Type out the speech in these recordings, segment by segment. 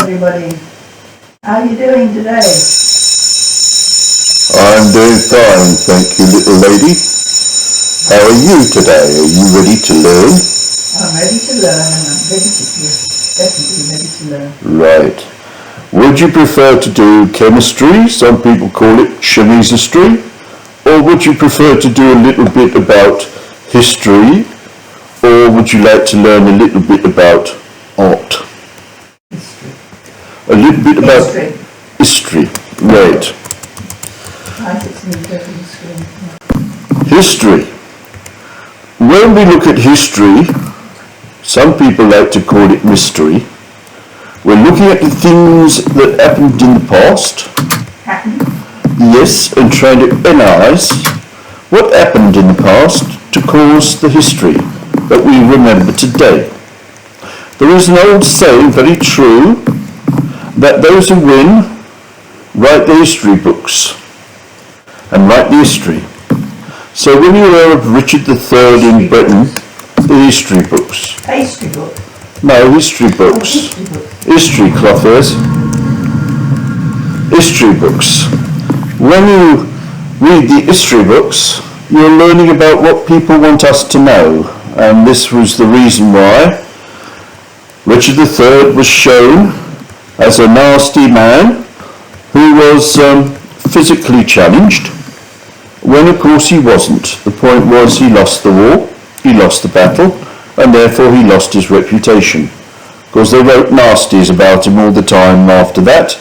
Everybody, how are you doing today? I'm doing fine, thank you, little lady. How are you today? Are you ready to learn? I'm ready to learn, and I'm ready to definitely ready to learn. Right. Would you prefer to do chemistry, some people call it chemistry, or would you prefer to do a little bit about history, or would you like to learn a little bit about art? History. A little bit about history. Right. History. When we look at history, some people like to call it mystery. We're looking at the things that happened in the past. Yes, and trying to analyse what happened in the past to cause the history that we remember today. There is an old saying, very true, that those who win write the history books and write the history. So when you hear of Richard III in Britain, the history books. Pastry book? No, history books. Oh, history books. History, Clothiers. History books. When you read the history books, you're learning about what people want us to know. And this was the reason why Richard III was shown as a nasty man who was physically challenged, when of course he wasn't. The point was he lost the war, he lost the battle, and therefore he lost his reputation. Because they wrote nasties about him all the time after that,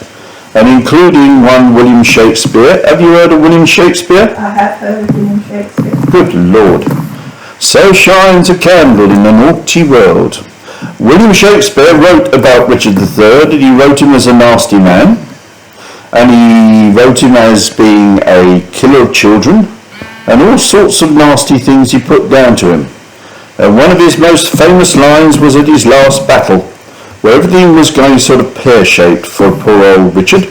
and including one William Shakespeare. Have you heard of William Shakespeare? I have heard of William Shakespeare. Good Lord. So shines a candle in a naughty world. William Shakespeare wrote about Richard III, and he wrote him as a nasty man, and he wrote him as being a killer of children, and all sorts of nasty things he put down to him. And one of his most famous lines was at his last battle, where everything was going sort of pear-shaped for poor old Richard.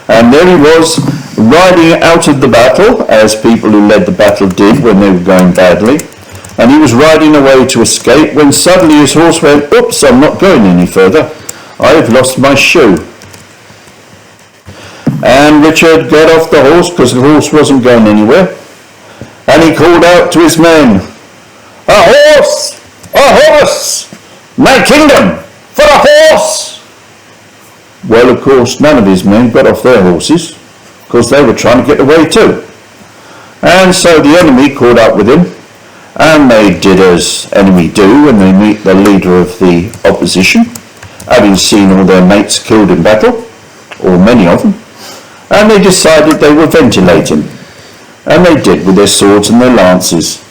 And there he was, riding out of the battle, as people who led the battle did when they were going badly, and he was riding away to escape when suddenly his horse went, "Oops, I'm not going any further. I've lost my shoe." And Richard got off the horse, because the horse wasn't going anywhere, and he called out to his men, "A horse! A horse! My kingdom for a horse!" Well, of course, none of his men got off their horses, because they were trying to get away too. And so the enemy caught up with him, and they did as enemy do when they meet the leader of the opposition, having seen all their mates killed in battle, or many of them, and they decided they would ventilate him. And they did, with their swords and their lances.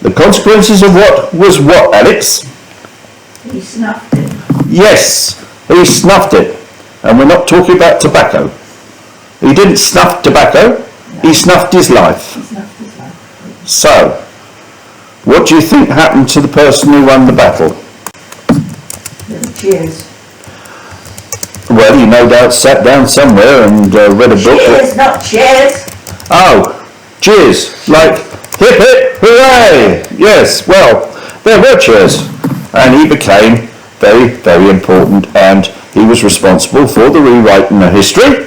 The consequences of what, Alex? He snuffed it. Yes, he snuffed it. And we're not talking about tobacco. He didn't snuff tobacco, he snuffed his life. He snuffed his life. So, what do you think happened to the person who won the battle? Little cheers. Well, he no doubt sat down somewhere and read a book. Cheers, not cheers. Oh, cheers, like hip hip hooray. Yes, well, there were cheers. And he became very, very important, and he was responsible for the rewriting of history.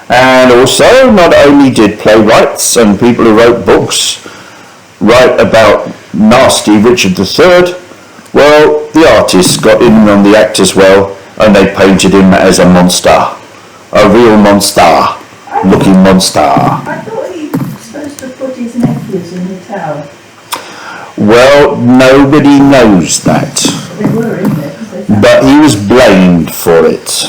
And also, not only did playwrights and people who wrote books write about nasty Richard III, well, the artists got in on the act as well, and they painted him as a monster, a real monster, looking monster. I thought he was supposed to put his nephews in the tower. Well, nobody knows that. They were in there. But he was blamed for it.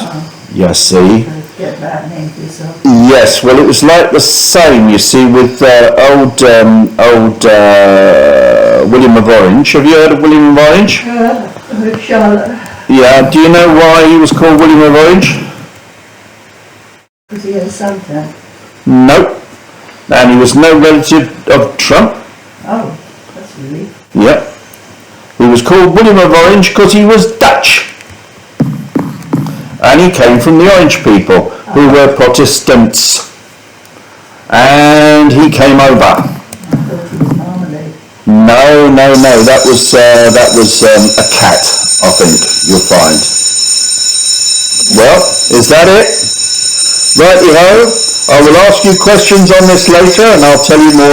You see. Get that name for yourself. Yes, well, it was like the same, you see, with old William of Orange. Have you heard of William of Orange? Charlotte. Yeah, do you know why he was called William of Orange? Because he had a suntan. Nope. And he was no relative of Trump. Oh, that's really. Yep. He was called William of Orange because he was Dutch. And he came from the Orange people, who were Protestants. And he came over. I thought he was marmalade. No, that was a cat, I think, you'll find. Well, is that it? Righty-ho. I will ask you questions on this later and I'll tell you more